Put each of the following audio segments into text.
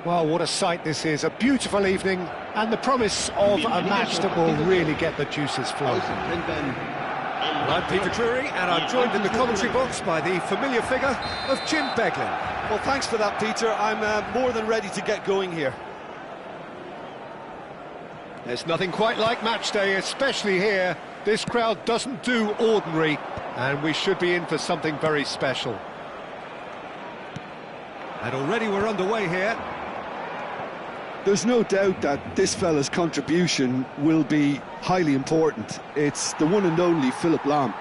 Well, what a sight this is, a beautiful evening, and the promise of a match that will really get the juices flowing. Well, I'm Peter Drury, and I'm joined in the commentary box by the familiar figure of Jim Beglin. Well, thanks for that, Peter. I'm more than ready to get going here. There's nothing quite like match day, especially here. This crowd doesn't do ordinary, and we should be in for something very special. And already we're underway here. There's no doubt that this fella's contribution will be highly important. It's the one and only Philipp Lahm.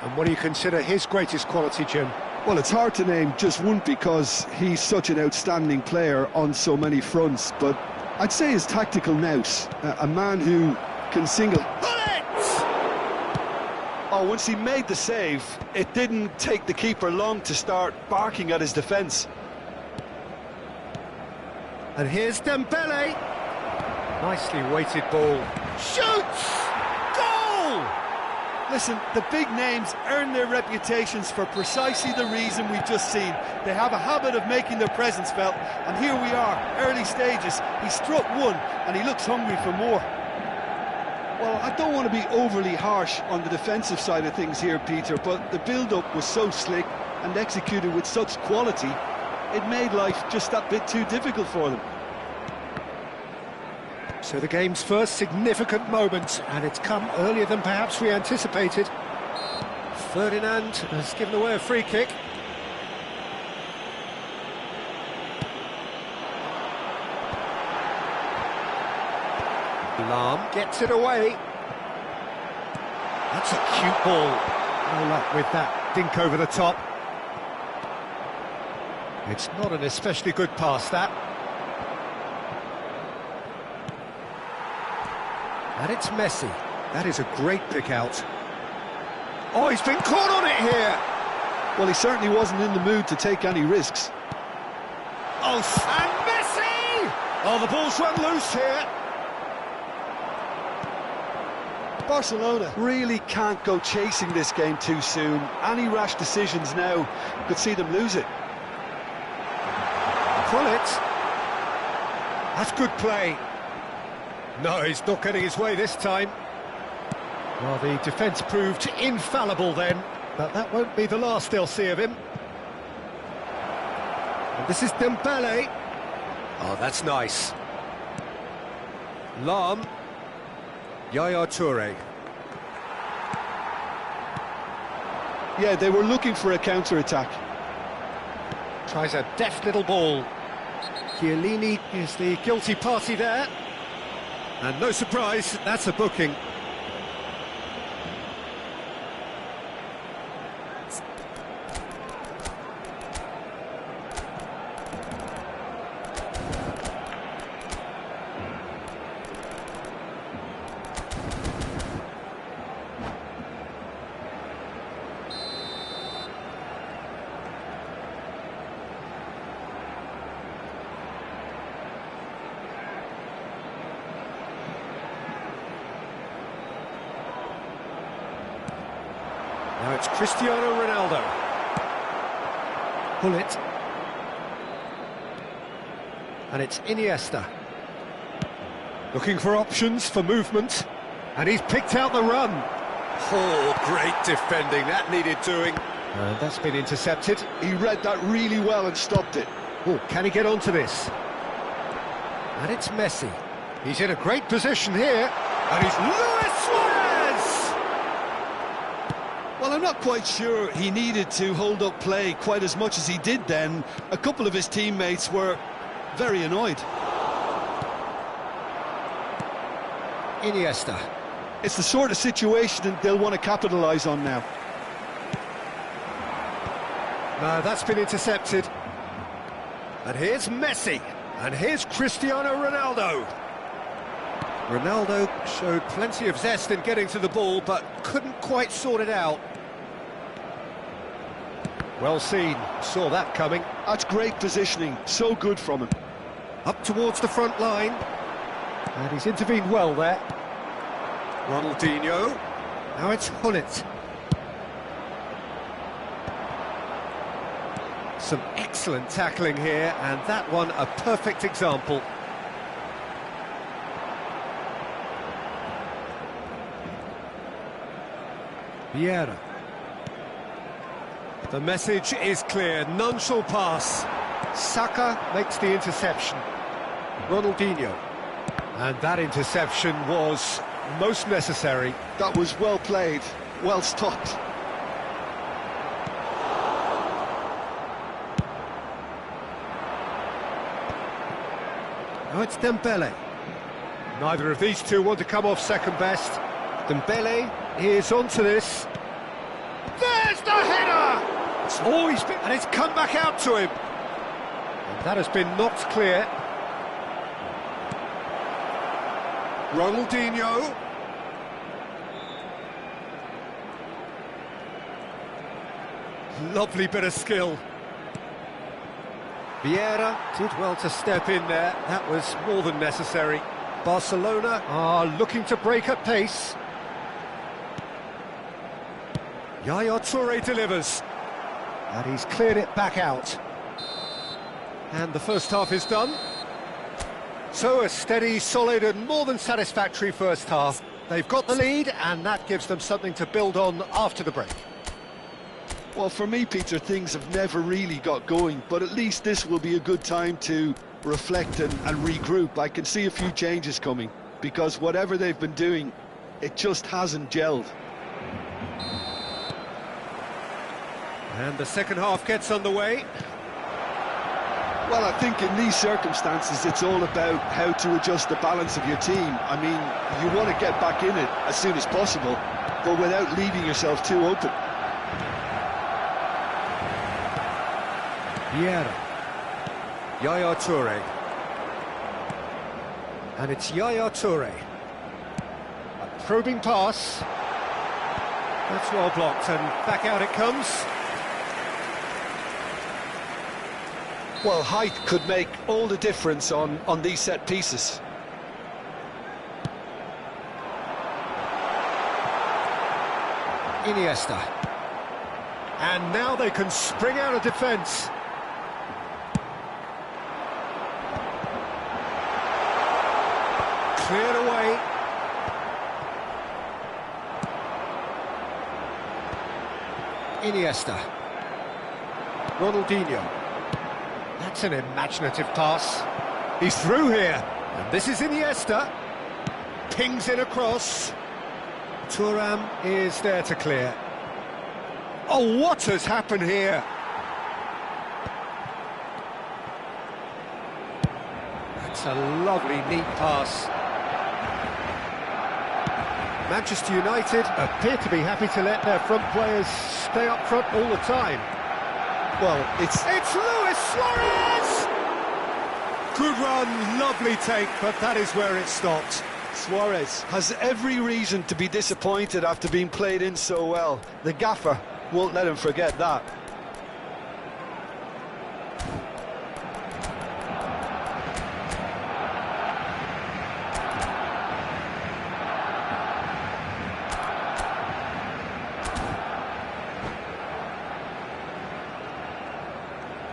And what do you consider his greatest quality, Jim? Well, it's hard to name just one because he's such an outstanding player on so many fronts, but I'd say his tactical nous, a man who can single... Oh, once he made the save, it didn't take the keeper long to start barking at his defence. And here's Dembele. Nicely weighted ball. Shoots! Goal! Listen, the big names earn their reputations for precisely the reason we've just seen. They have a habit of making their presence felt, and here we are, early stages. He struck one, and he looks hungry for more. Well, I don't want to be overly harsh on the defensive side of things here, Peter, but the build-up was so slick and executed with such quality, it made life just that bit too difficult for them. So the game's first significant moment, and it's come earlier than perhaps we anticipated. Ferdinand has given away a free kick. Lahm gets it away. That's a cute ball. No luck with that dink over the top. It's not an especially good pass, that. And it's Messi. That is a great pick out. Oh, he's been caught on it here. Well, he certainly wasn't in the mood to take any risks. Oh, and Messi! Oh, the ball's run loose here. Barcelona really can't go chasing this game too soon. Any rash decisions now could see them lose it. Pull it. That's good play. No, he's not getting his way this time. Well, the defence proved infallible then, but that won't be the last they'll see of him. And this is Dembele. Oh, that's nice. Lahm. Yaya Toure. Yeah, they were looking for a counter-attack. Tries a deft little ball. Chiellini is the guilty party there. And no surprise, that's a booking. Now it's Cristiano Ronaldo. Pull it. And it's Iniesta. Looking for options for movement. And he's picked out the run. Oh, great defending, that needed doing. And that's been intercepted. He read that really well and stopped it. Oh, can he get onto this? And it's Messi. He's in a great position here. And he's Luis Suarez! Well, I'm not quite sure he needed to hold up play quite as much as he did then. A couple of his teammates were very annoyed. Iniesta. It's the sort of situation that they'll want to capitalise on now. No, that's been intercepted. And here's Messi. And here's Cristiano Ronaldo. Ronaldo showed plenty of zest in getting to the ball, but couldn't quite sort it out. Well seen, saw that coming. That's great positioning, so good from him. Up towards the front line. And he's intervened well there. Ronaldinho. Now it's Hullet. Some excellent tackling here, and that one a perfect example. Vieira. The message is clear, none shall pass. Saka makes the interception. Ronaldinho. And that interception was most necessary. That was well played, well stopped. Now it's Dembele. Neither of these two want to come off second best. Dembele is onto this. There's the header! It's always been, and it's come back out to him. And that has been knocked clear. Ronaldinho. Lovely bit of skill. Vieira did well to step in there. That was more than necessary. Barcelona are looking to break at pace. Yaya Toure delivers. And he's cleared it back out. And the first half is done. So a steady, solid and more than satisfactory first half. They've got the lead and that gives them something to build on after the break. Well, for me, Peter, things have never really got going, but at least this will be a good time to reflect and regroup. I can see a few changes coming, because whatever they've been doing, it just hasn't gelled. And the second half gets underway. Well, I think in these circumstances, it's all about how to adjust the balance of your team. I mean, you want to get back in it as soon as possible, but without leaving yourself too open. Vieira. Yaya Toure. And it's Yaya Toure. A probing pass. That's well blocked, and back out it comes. Well, height could make all the difference on these set pieces. Iniesta. And now they can spring out of defence. Cleared away. Iniesta. Ronaldinho. That's an imaginative pass. He's through here. And this is Iniesta. Pings it across. Thuram is there to clear. Oh, what has happened here? That's a lovely, neat pass. Manchester United appear to be happy to let their front players stay up front all the time. Well, it's Luis Suarez! Good run, lovely take, but that is where it stopped. Suarez has every reason to be disappointed after being played in so well. The gaffer won't let him forget that.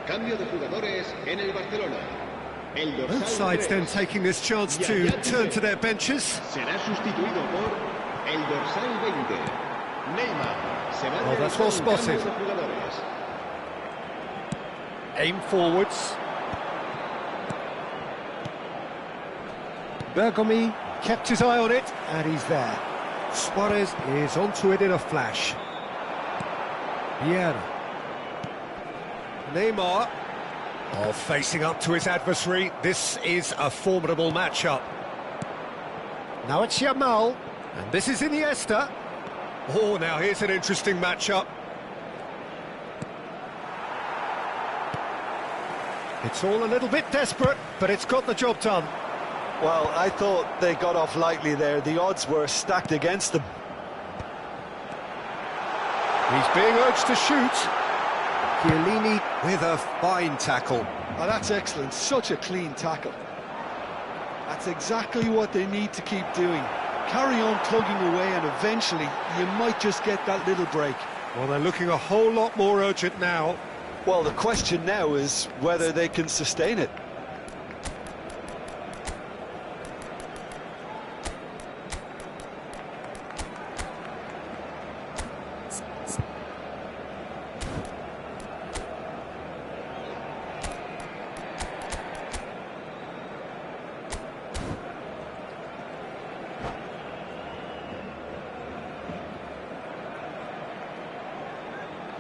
Cambio de jugadores en el Barcelona. El dorsal Both sides 3, then taking this chance to turn to their benches. será sustituido por el dorsal 20. Neymar se va a that's realizar well un cambio spotted. de jugadores. Aim forwards. Bergomi kept his eye on it, and he's there. Suarez is onto it in a flash. Vieira. Neymar. Oh, facing up to his adversary. This is a formidable matchup. Now it's Yamal, and this is Iniesta. Oh, now here's an interesting matchup. It's all a little bit desperate, but it's got the job done. Well, I thought they got off lightly there. The odds were stacked against them. He's being urged to shoot. Chiellini with a fine tackle. Oh, that's excellent. Such a clean tackle. That's exactly what they need to keep doing. Carry on plugging away, and eventually you might just get that little break. Well, they're looking a whole lot more urgent now. Well, the question now is whether they can sustain it.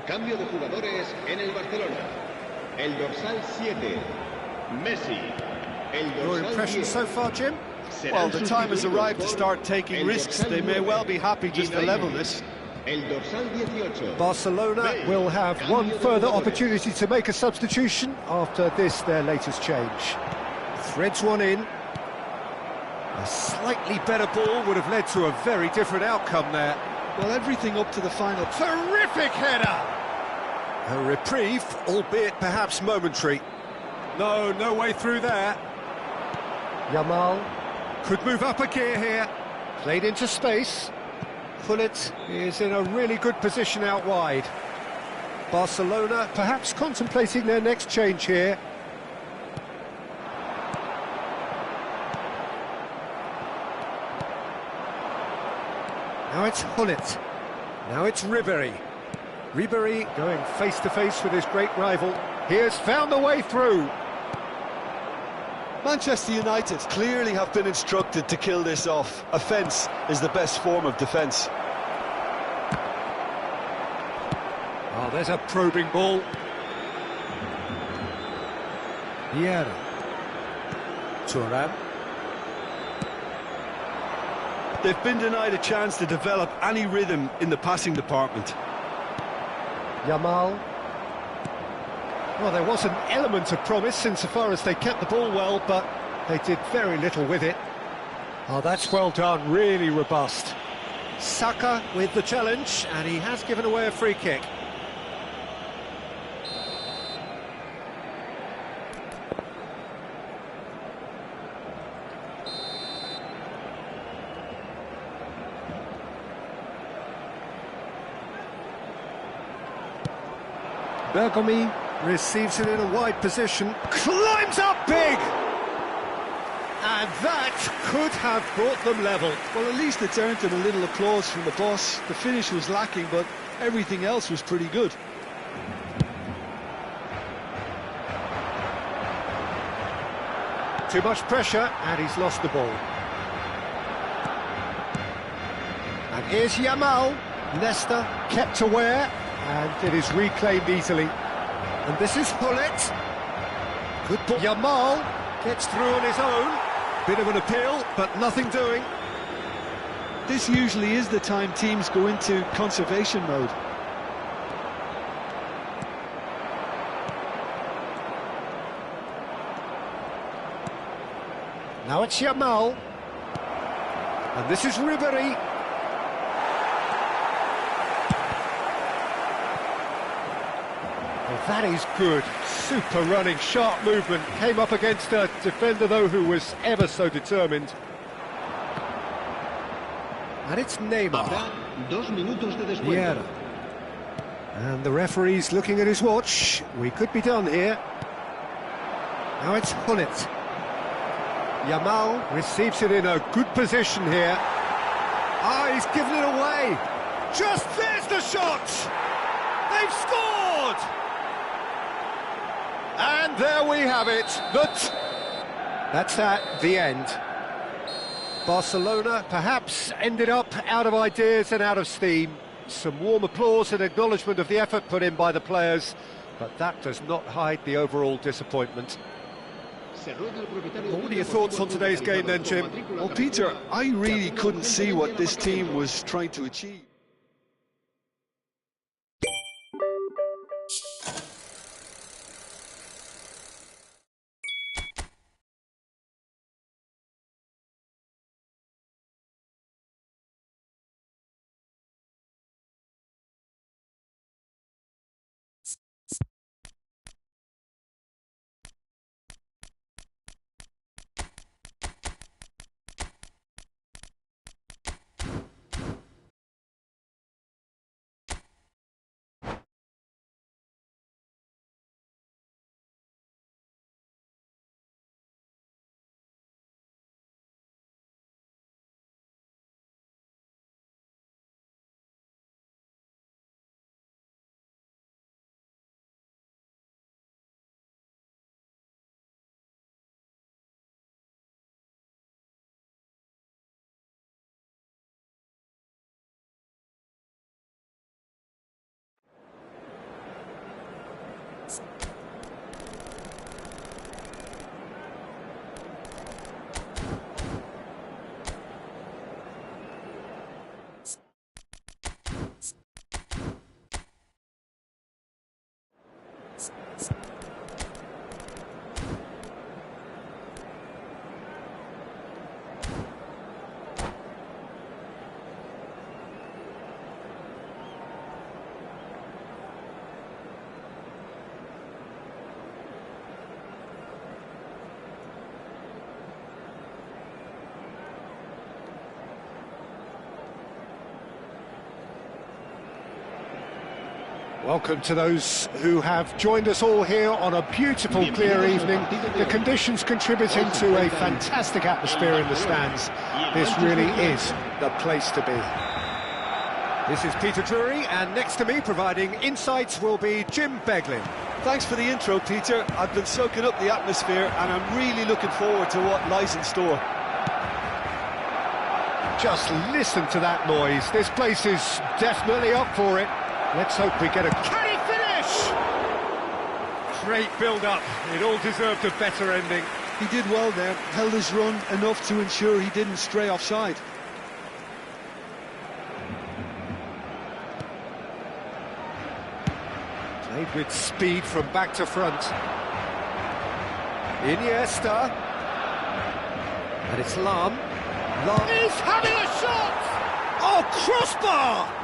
Cambio de jugadores en el Barcelona. El dorsal 7, Messi. El Your dorsal impression 10. so far, Jim? será Well, the time has sustituido arrived to por start taking el risks. dorsal They may 9, well be happy just to Ibrahimovic. level this. El dorsal 18. Barcelona will have Cambio one de further jugadores. opportunity to make a substitution after this, their latest change. Threads one in. A slightly better ball would have led to a very different outcome there. Well, everything up to the final. Terrific header! A reprieve, albeit perhaps momentary. No way through there. Yamal could move up a gear here. Played into space. Gullit is in a really good position out wide. Barcelona perhaps contemplating their next change here. Now it's Gullit. Now it's Ribéry. Ribéry going face-to-face with his great rival. He has found the way through. Manchester United clearly have been instructed to kill this off. Offence is the best form of defence. Oh, there's a probing ball. Vieira. Thuram. They've been denied a chance to develop any rhythm in the passing department. Yamal. Well, there was an element of promise insofar as they kept the ball well, but they did very little with it. Oh, that's well done, really robust. Saka with the challenge, and he has given away a free kick. Bergomi receives it in a wide position, climbs up big! And that could have brought them level. Well, at least it's earned them a little applause from the boss. The finish was lacking, but everything else was pretty good. Too much pressure, and he's lost the ball. And here's Yamal. Leicester kept aware, and it is reclaimed easily. And this is Gullit. Good ball. Yamal gets through on his own. Bit of an appeal, but nothing doing. This usually is the time teams go into conservation mode. Now it's Yamal. And this is Ribéry. Well, that is good. Super running, sharp movement. Came up against a defender, though, who was ever so determined. And it's Neymar. Habrá 2 minutos de descuento. Vieira. And the referee's looking at his watch. We could be done here. Now it's Gullit. Yamal receives it in a good position here. Ah, he's given it away. Just there's the shot. They've scored. And there we have it. That's at the end. Barcelona perhaps ended up out of ideas and out of steam. Some warm applause and acknowledgement of the effort put in by the players, but that does not hide the overall disappointment. What are your thoughts on today's game then, Jim? Well, Peter, I really couldn't see what this team was trying to achieve. Welcome to those who have joined us all here on a beautiful, clear evening. The conditions contributing to a fantastic atmosphere in the stands. This really is the place to be. This is Peter Drury, and next to me, providing insights, will be Jim Beglin. Thanks for the intro, Peter. I've been soaking up the atmosphere, and I'm really looking forward to what lies in store. Just listen to that noise. This place is definitely up for it. Let's hope we get a... Can he finish? Great build-up. It all deserved a better ending. He did well there, held his run enough to ensure he didn't stray offside. Played with speed from back to front. Iniesta. And it's Lahm. He's having a shot! Oh, crossbar!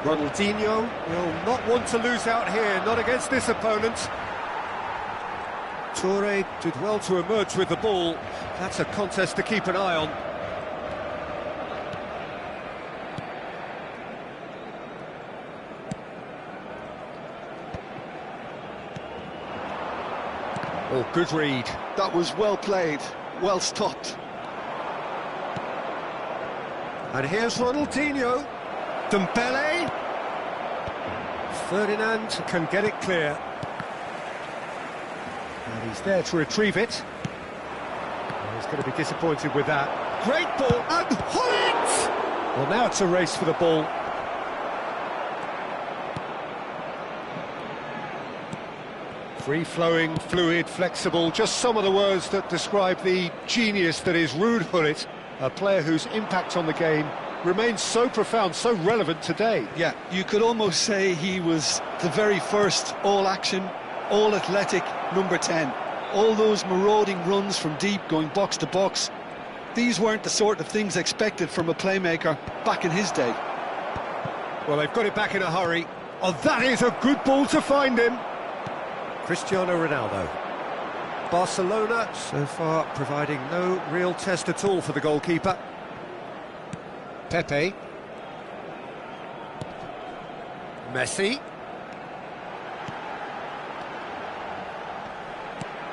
Ronaldinho will not want to lose out here, not against this opponent. Toure did well to emerge with the ball. That's a contest to keep an eye on. Oh, good read. That was well played, well stopped. And here's Ronaldinho. Dembele. Ferdinand can get it clear. And he's there to retrieve it. Oh, he's going to be disappointed with that. Great ball, and Hullet! Well, now it's a race for the ball. Free-flowing, fluid, flexible, just some of the words that describe the genius that is Ruud Gullit, a player whose impact on the game remains so profound, so relevant today. Yeah, you could almost say he was the very first all-action, all-athletic number 10. All those marauding runs from deep, going box to box. These weren't the sort of things expected from a playmaker back in his day. Well, they've got it back in a hurry. Oh, that is a good ball to find him. Cristiano Ronaldo. Barcelona, so far, providing no real test at all for the goalkeeper. Pepe. Messi.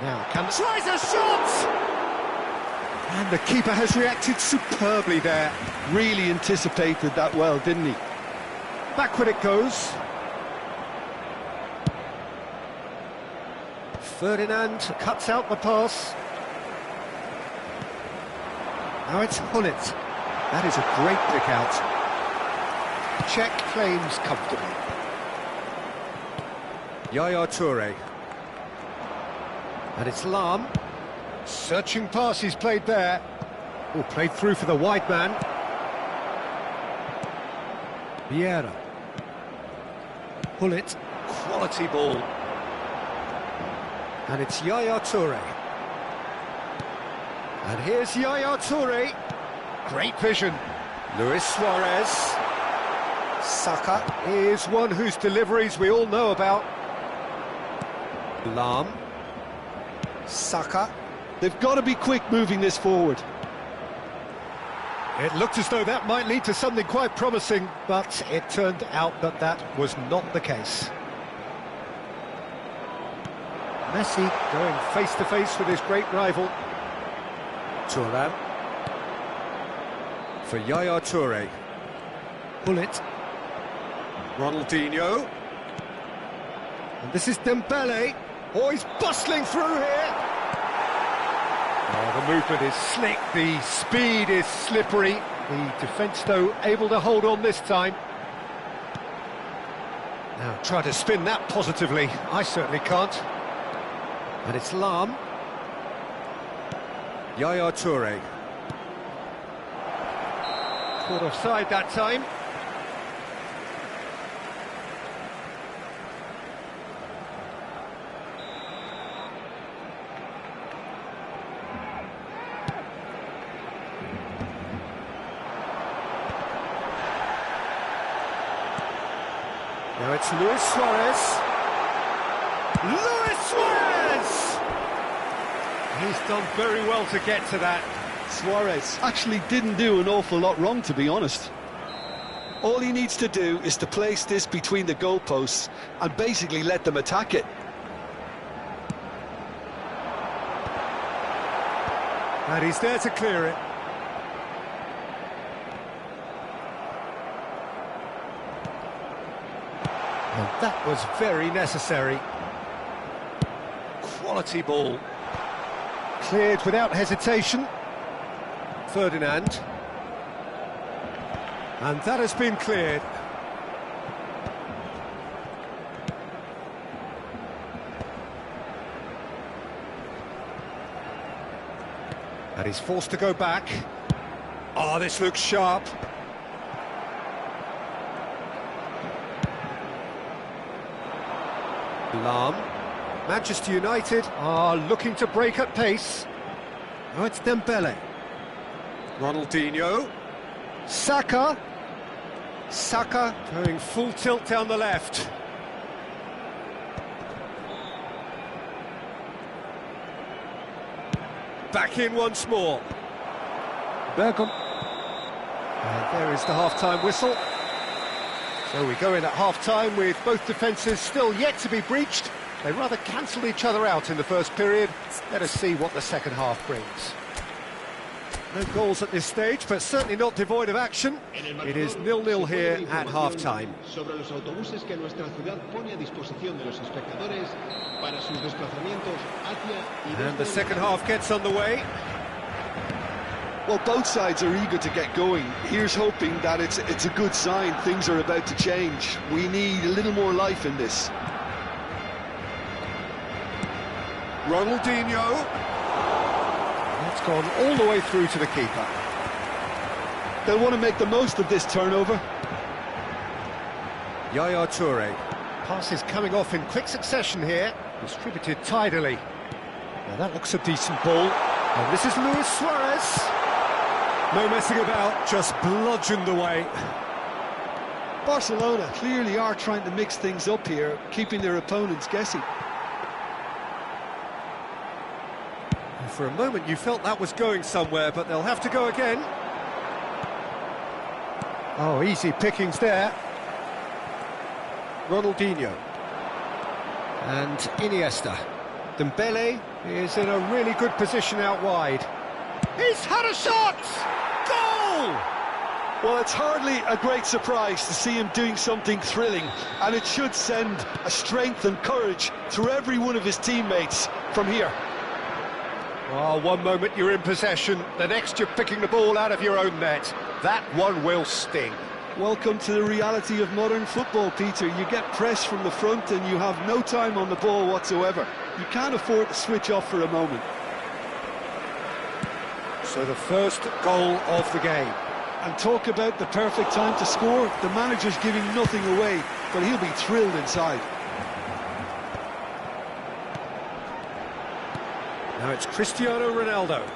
Now, tries a shot! And the keeper has reacted superbly there. Really anticipated that well, didn't he? Backward it goes. Ferdinand cuts out the pass. Now it's Hullet. That is a great pick out. Check claims comfortably. Yaya Toure. And it's Lahm. Searching pass he's played there. Oh, played through for the wide man. Vieira. Hullet. Quality ball. And it's Yaya Toure. And here's Yaya Toure. Great vision. Luis Suarez. Saka is one whose deliveries we all know about. Lahm. Saka. They've got to be quick moving this forward. It looked as though that might lead to something quite promising, but it turned out that that was not the case. Messi going face-to-face with his great rival. Thuram. For Yaya Toure. Hullet. Ronaldinho. And this is Dembele. Oh, he's bustling through here. Oh, the movement is slick, the speed is slippery. The defence, though, able to hold on this time. Now, try to spin that positively. I certainly can't. And it's Lahm. Yaya Toure. Caught offside that time. Now it's Luis Suarez. Luis Suarez! He's done very well to get to that. Suarez actually didn't do an awful lot wrong, to be honest. All he needs to do is to place this between the goalposts and basically let them attack it. And he's there to clear it. And that was very necessary. Quality ball. Cleared without hesitation. Ferdinand. And that has been cleared. And he's forced to go back. Oh, this looks sharp. Lahm. Manchester United are looking to break at pace. Now it's Dembele. Ronaldinho. Saka. Saka going full tilt down the left. Back in once more. Bergkamp. And there is the half-time whistle. So we go in at half-time with both defences still yet to be breached. They rather cancelled each other out in the first period. Let us see what the second half brings. No goals at this stage, but certainly not devoid of action. It is 0-0 here at half-time. Sobre los autobuses que nuestra ciudad pone a disposición de los espectadores para sus desplazamientos hacia y And the second half gets underway. Well, both sides are eager to get going. Here's hoping that it's a good sign. Things are about to change. We need a little more life in this. Ronaldinho. That's gone all the way through to the keeper. They'll want to make the most of this turnover. Yaya Toure. Passes coming off in quick succession here. Distributed tidily. Now that looks a decent ball. And this is Luis Suarez. No messing about, just bludgeoned away. Barcelona clearly are trying to mix things up here, keeping their opponents guessing. For a moment you felt that was going somewhere, but they'll have to go again. Oh, easy pickings there. Ronaldinho. And Iniesta. Dembele is in a really good position out wide. He's had a shot! Goal! Well, it's hardly a great surprise to see him doing something thrilling, and it should send a strength and courage through every one of his teammates from here. Oh, one moment you're in possession, the next you're picking the ball out of your own net. That one will sting. Welcome to the reality of modern football, Peter. You get pressed from the front and you have no time on the ball whatsoever. You can't afford to switch off for a moment. So the first goal of the game. And talk about the perfect time to score. The manager's giving nothing away, but he'll be thrilled inside. Now it's Cristiano Ronaldo.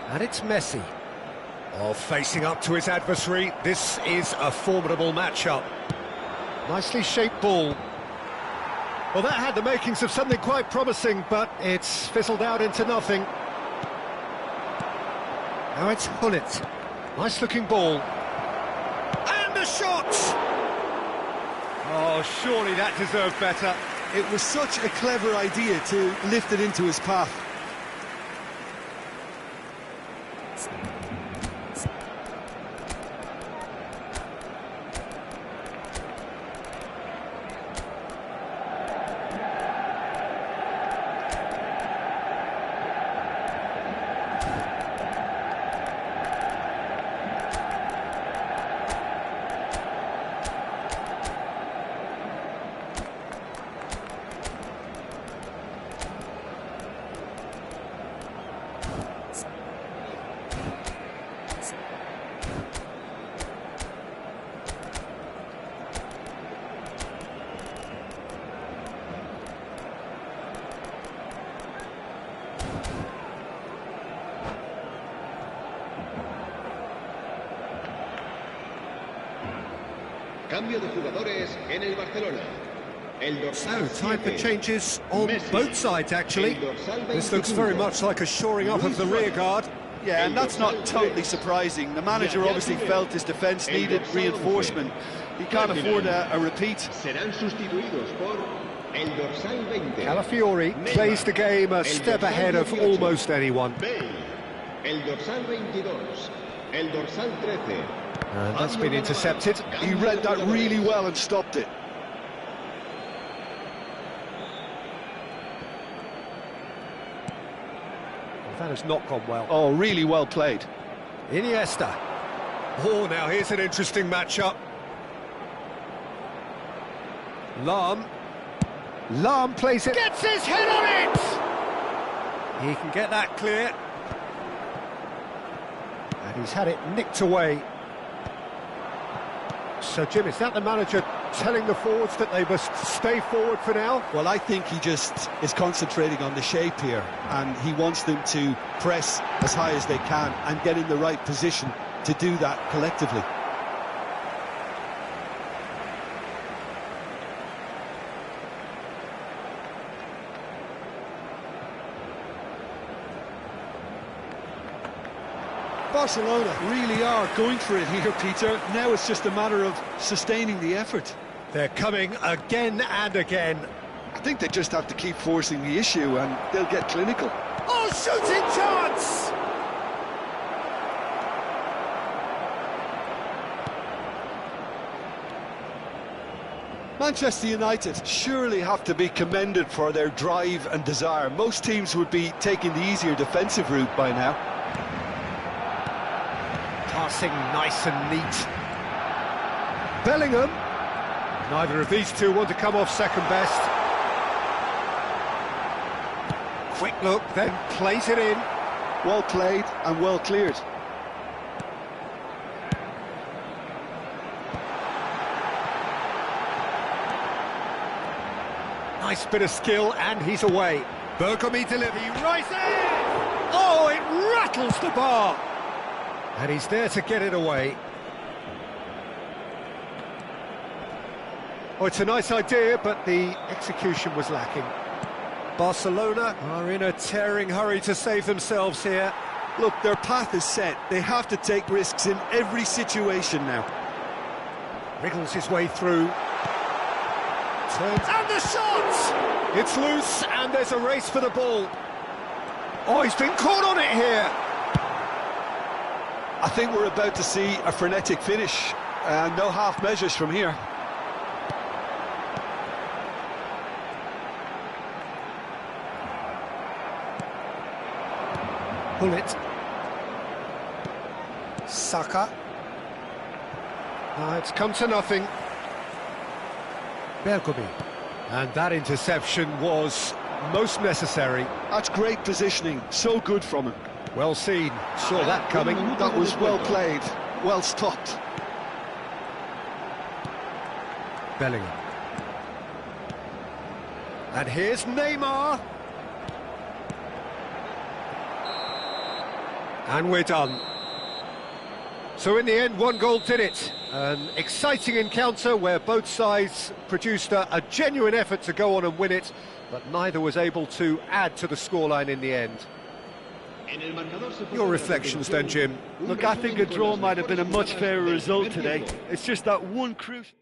And it's Messi. Oh, facing up to his adversary. This is a formidable matchup. Nicely shaped ball. Well, that had the makings of something quite promising, but it's fizzled out into nothing. Now it's Hullet. Nice-looking ball. And a shot! Oh, surely that deserved better. It was such a clever idea to lift it into his path. Cambio de jugadores en el Barcelona. So, time for changes on both sides, actually. This looks very much like a shoring up of the rear guard. Yeah, and that's not totally surprising. The manager obviously felt his defence needed reinforcement. He can't afford a repeat. Serán sustituidos por el dorsal 20. Calafiori plays the game a step ahead of almost anyone. Bale. El dorsal 22. El dorsal 13. And that's been intercepted. He read that really well and stopped it. That has not gone well. Oh, really well played. Iniesta. Oh, now here's an interesting matchup. Lahm plays it. Gets his head on it! He can get that clear. And he's had it nicked away. So, Jim, is that the manager telling the forwards that they must stay forward for now? Well, I think he just is concentrating on the shape here, and he wants them to press as high as they can and get in the right position to do that collectively. Barcelona really are going for it here, Peter. Now it's just a matter of sustaining the effort. They're coming again and again. I think they just have to keep forcing the issue and they'll get clinical. Oh, shooting chance! Manchester United surely have to be commended for their drive and desire. Most teams would be taking the easier defensive route by now. Passing nice and neat. Bellingham. Neither of these two want to come off second best. Quick look, then plays it in. Well played and well cleared. Nice bit of skill, and he's away. Bergomi delivery, right in! Oh, it rattles the bar! And he's there to get it away. Oh, it's a nice idea, but the execution was lacking. Barcelona are in a tearing hurry to save themselves here. Look, their path is set. They have to take risks in every situation now. Wriggles his way through. Turns, and the shot! It's loose, and there's a race for the ball. Oh, he's been caught on it here! I think we're about to see a frenetic finish. No half measures from here. Pull it. Saka. It's come to nothing. Bergomi. And that interception was most necessary. That's great positioning. So good from him. Well seen. Saw that coming. That was well played. Well stopped. Bellingham. And here's Neymar. And we're done. So in the end, one goal did it. An exciting encounter where both sides produced a genuine effort to go on and win it, but neither was able to add to the scoreline in the end. Your reflections then, Jim? Look, I think a draw might have been a much fairer result today. It's just that one crucial...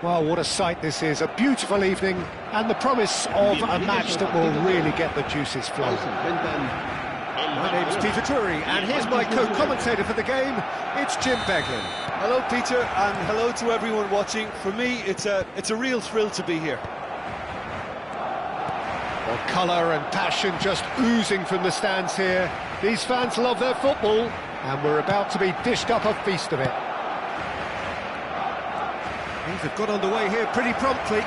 Well, what a sight this is, a beautiful evening, and the promise of a match that will really get the juices flowing. My name's Peter Drury, and here's my co-commentator for the game, it's Jim Beglin. Hello, Peter, and hello to everyone watching. For me, it's a real thrill to be here. Well, colour and passion just oozing from the stands here. These fans love their football, and we're about to be dished up a feast of it. Things have got underway here pretty promptly.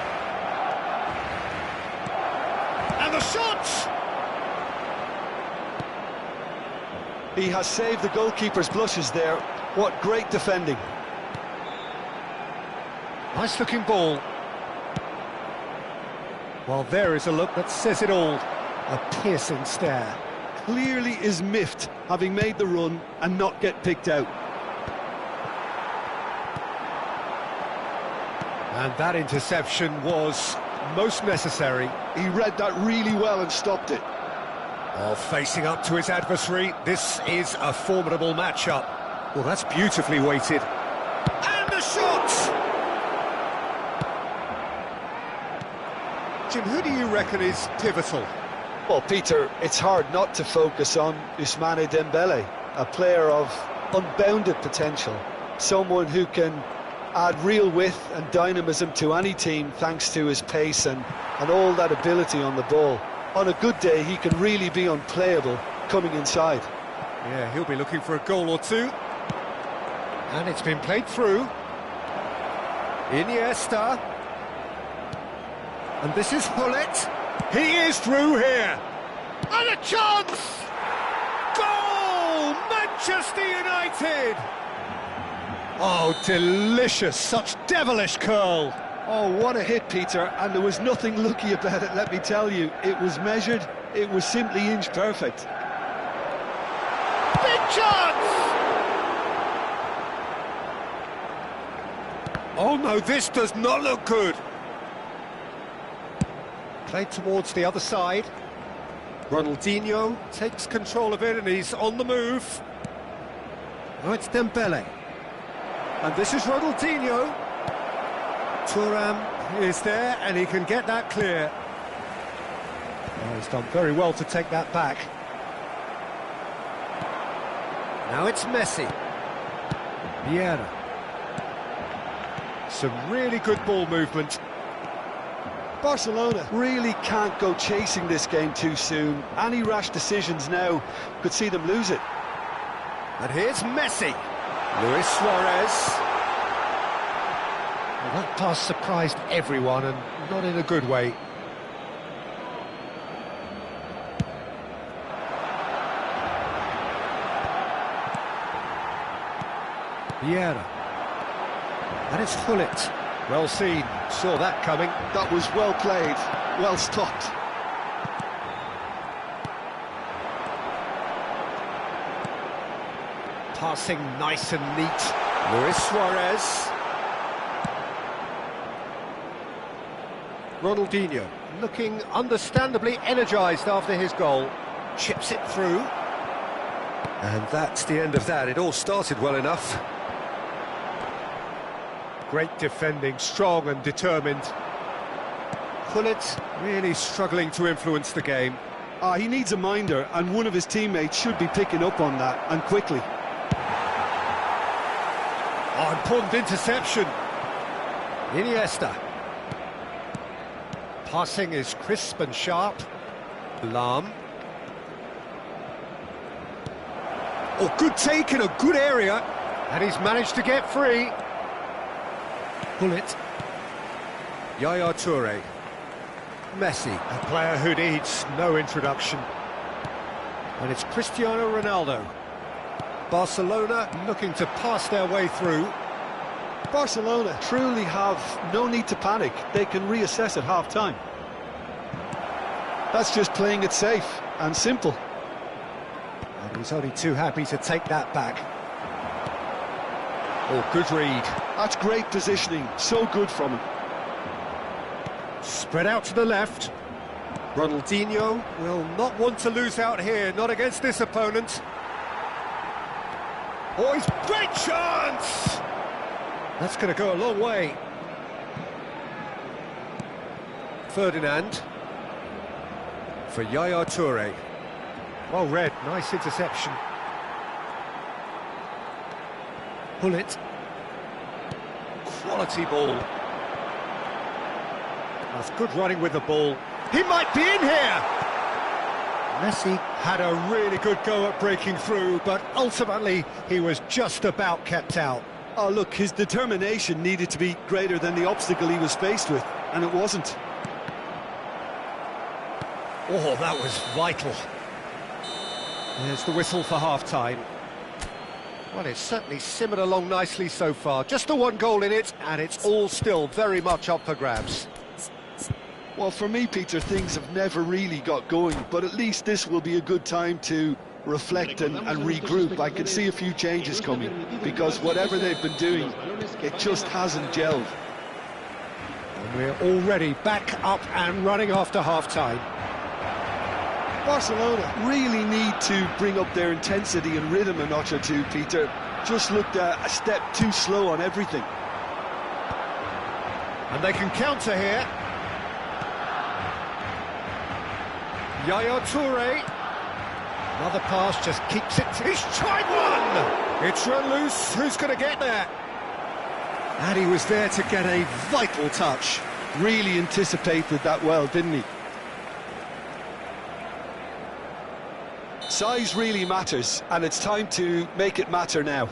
And the shots! He has saved the goalkeeper's blushes there. What great defending. Nice looking ball. Well, there is a look that says it all. A piercing stare. Clearly is miffed, having made the run and not get picked out. And that interception was most necessary. He read that really well and stopped it. Oh, facing up to his adversary, this is a formidable matchup. Well, that's beautifully weighted. And the shot! Jim, who do you reckon is pivotal? Well, Peter, it's hard not to focus on Ousmane Dembele, a player of unbounded potential, someone who can add real width and dynamism to any team thanks to his pace and all that ability on the ball. On a good day, he can really be unplayable coming inside. Yeah, he'll be looking for a goal or two. And it's been played through. Iniesta. And this is Hullet. He is through here. And a chance! Goal! Manchester United! Oh, delicious. Such devilish curl. Oh, what a hit, Peter, and there was nothing lucky about it, let me tell you. It was measured, it was simply inch perfect. Big chance! Oh no, this does not look good. Played towards the other side. Ronaldinho takes control of it and he's on the move. Oh, it's Dembele. And this is Ronaldinho. Thuram is there and he can get that clear. Oh, he's done very well to take that back. Now it's Messi. Vieira. Some really good ball movement. Barcelona really can't go chasing this game too soon. Any rash decisions now could see them lose it. And here's Messi. Luis Suarez. Well, that pass surprised everyone, and not in a good way. Vieira. And it's Hullet. Well seen, saw that coming. That was well played, well stopped. Passing nice and neat. Luis Suarez. Ronaldinho looking understandably energised after his goal. Chips it through. And that's the end of that. It all started well enough. Great defending, strong and determined. Hullet really struggling to influence the game. He needs a minder, and one of his teammates should be picking up on that, and quickly. Oh, important interception. Iniesta. Passing is crisp and sharp. Lahm. Oh, good take in a good area. And he's managed to get free. Hullet. Yaya Toure. Messi, a player who needs no introduction. And it's Cristiano Ronaldo. Barcelona looking to pass their way through. Barcelona truly have no need to panic. They can reassess at half-time. That's just playing it safe and simple. And he's only too happy to take that back. Oh, good read. That's great positioning, so good from him. Spread out to the left. Ronaldinho will not want to lose out here, not against this opponent. Oh, he's great chance! That's going to go a long way. Ferdinand. For Yaya Toure. Well read, nice interception. Pullet. Quality ball. That's good running with the ball. He might be in here! Messi had a really good go at breaking through, but ultimately he was just about kept out. Oh, look, his determination needed to be greater than the obstacle he was faced with, and it wasn't. Oh, that was vital. There's the whistle for half-time. Well, it's certainly simmered along nicely so far. Just the one goal in it, and it's all still very much up for grabs. Well, for me, Peter, things have never really got going, but at least this will be a good time to reflect and regroup. I can see a few changes coming, because whatever they've been doing, it just hasn't gelled. And we're already back up and running after half-time. Barcelona really need to bring up their intensity and rhythm a notch or two, Peter. Just looked a step too slow on everything. And they can counter here. Yaya Toure. Another pass just keeps it. He's tried one! It's run loose. Who's going to get there? And he was there to get a vital touch. Really anticipated that well, didn't he? Size really matters, and it's time to make it matter now.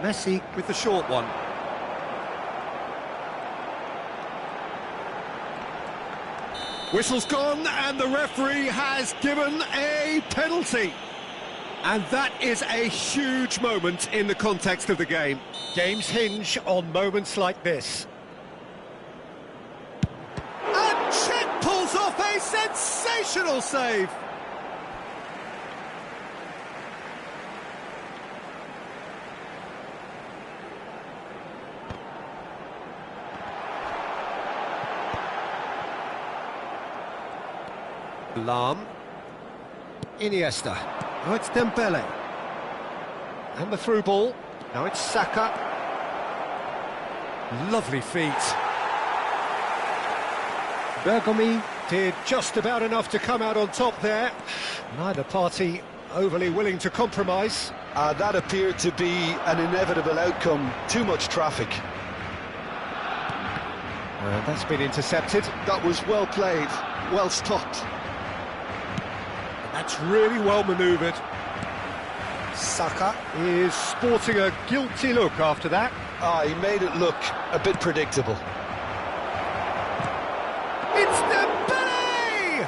Messi with the short one. Whistle's gone, and the referee has given a penalty. And that is a huge moment in the context of the game. Games hinge on moments like this. And Chet pulls off a sensational save. Lam. Iniesta. Now it's Dembele. And the through ball. Now it's Saka. Lovely feet. Bergomi did just about enough to come out on top there. Neither party overly willing to compromise. That appeared to be an inevitable outcome. Too much traffic. And that's been intercepted. That was well played, well stopped. That's really well manoeuvred. Saka is sporting a guilty look after that. He made it look a bit predictable. It's Dembele!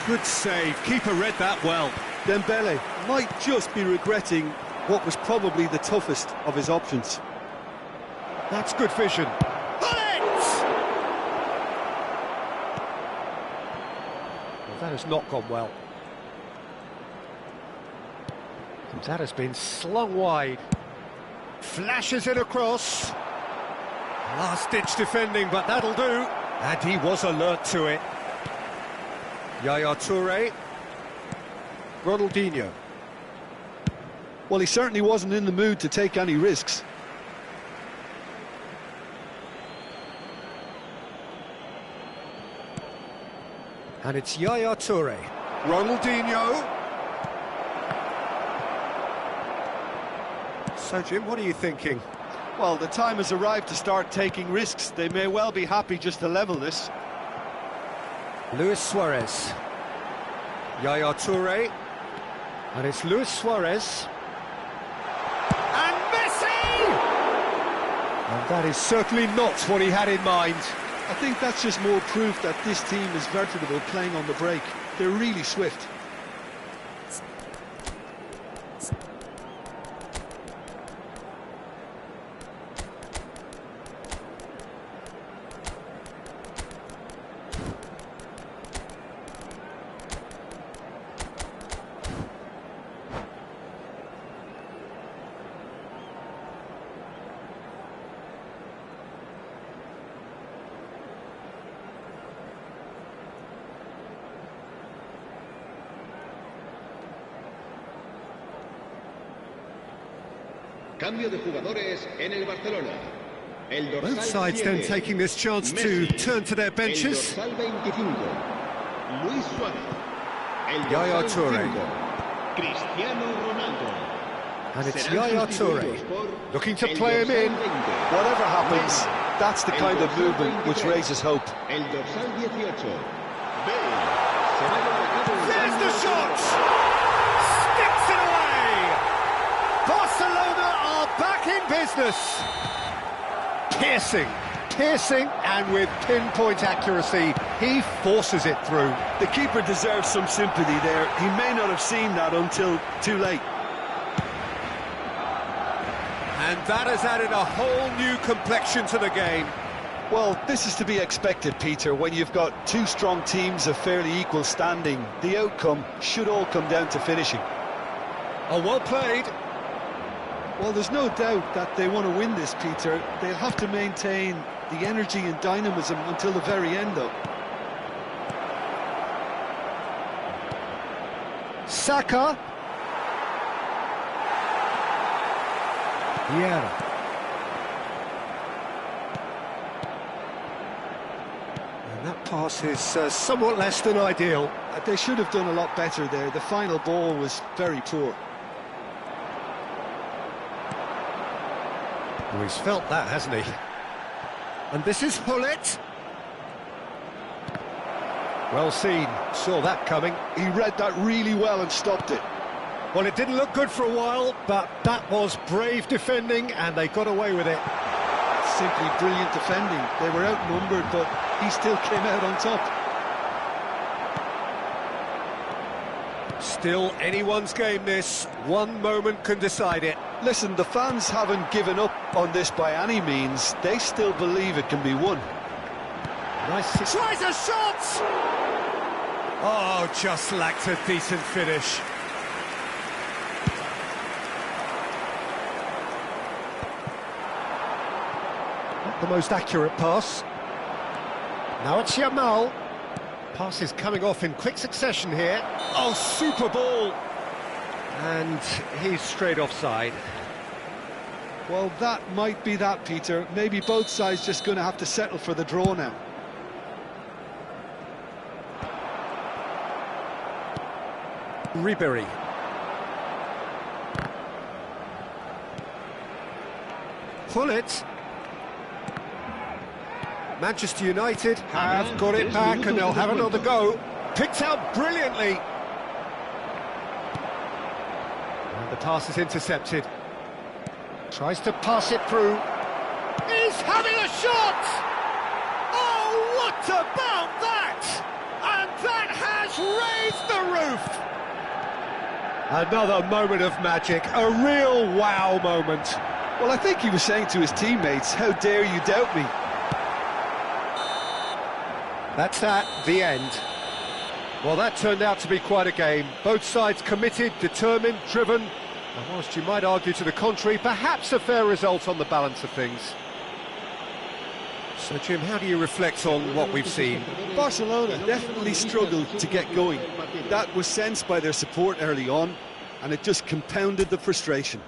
Good save, keeper read that well. Dembele might just be regretting what was probably the toughest of his options. That's good vision. That has not gone well. And that has been slung wide. Flashes it across. Last-ditch defending, but that'll do. And he was alert to it. Yaya Toure. Ronaldinho. Well, he certainly wasn't in the mood to take any risks. And it's Yaya Toure. Ronaldinho. So, Jim, what are you thinking? Well, the time has arrived to start taking risks. They may well be happy just to level this. Luis Suarez. Yaya Toure. And it's Luis Suarez. And Messi! And that is certainly not what he had in mind. I think that's just more proof that this team is versatile playing on the break. They're really swift. Cambio de jugadores en el Barcelona. El dorsal Both sides then 7, taking this chance to Messi. turn to their El benches. dorsal 25, Luis Suárez. El Yaya dorsal Touré. 5, Cristiano Ronaldo. And it's Serán Yaya sustituidos Touré por looking to el play him dorsal in. 20, Whatever happens, that's the El kind of dorsal movement which 23, raises hope. El dorsal 18, Bale. Se va a llevar a cabo un There's cambio the de shot! jugador. Sticks it away! Barcelona are back in business. Piercing, and with pinpoint accuracy, he forces it through. The keeper deserves some sympathy there. He may not have seen that until too late. And that has added a whole new complexion to the game. Well, this is to be expected, Peter. When you've got two strong teams of fairly equal standing, the outcome should all come down to finishing. Oh, well played. Well, there's no doubt that they want to win this, Peter. They'll have to maintain the energy and dynamism until the very end, though. Saka. Vieira. And that pass is somewhat less than ideal. They should have done a lot better there. The final ball was very poor. Oh, he's felt that, hasn't he? And this is Hullet. Well seen, saw that coming. He read that really well and stopped it. Well, it didn't look good for a while, but that was brave defending, and they got away with it. Simply brilliant defending. They were outnumbered, but he still came out on top. Still anyone's game, this. One moment can decide it. Listen, the fans haven't given up on this by any means. They still believe it can be won. Nice. Tries a shot! Oh, just lacked a decent finish. Not the most accurate pass. Now it's Yamal. Pass is coming off in quick succession here. Oh, super ball! And he's straight offside. Well, that might be that, Peter. Maybe both sides just going to have to settle for the draw now. Ribéry. Hullet. Manchester United have got it back and they'll have another go. Picked out brilliantly. And the pass is intercepted. Tries to pass it through. He's having a shot! Oh, what about that? And that has raised the roof! Another moment of magic, a real wow moment. Well, I think he was saying to his teammates, how dare you doubt me? That's that, the end. Well, that turned out to be quite a game. Both sides committed, determined, driven, and whilst you might argue to the contrary, perhaps a fair result on the balance of things. So, Jim, how do you reflect on what we've seen? Barcelona definitely struggled to get going. That was sensed by their support early on, and it just compounded the frustration.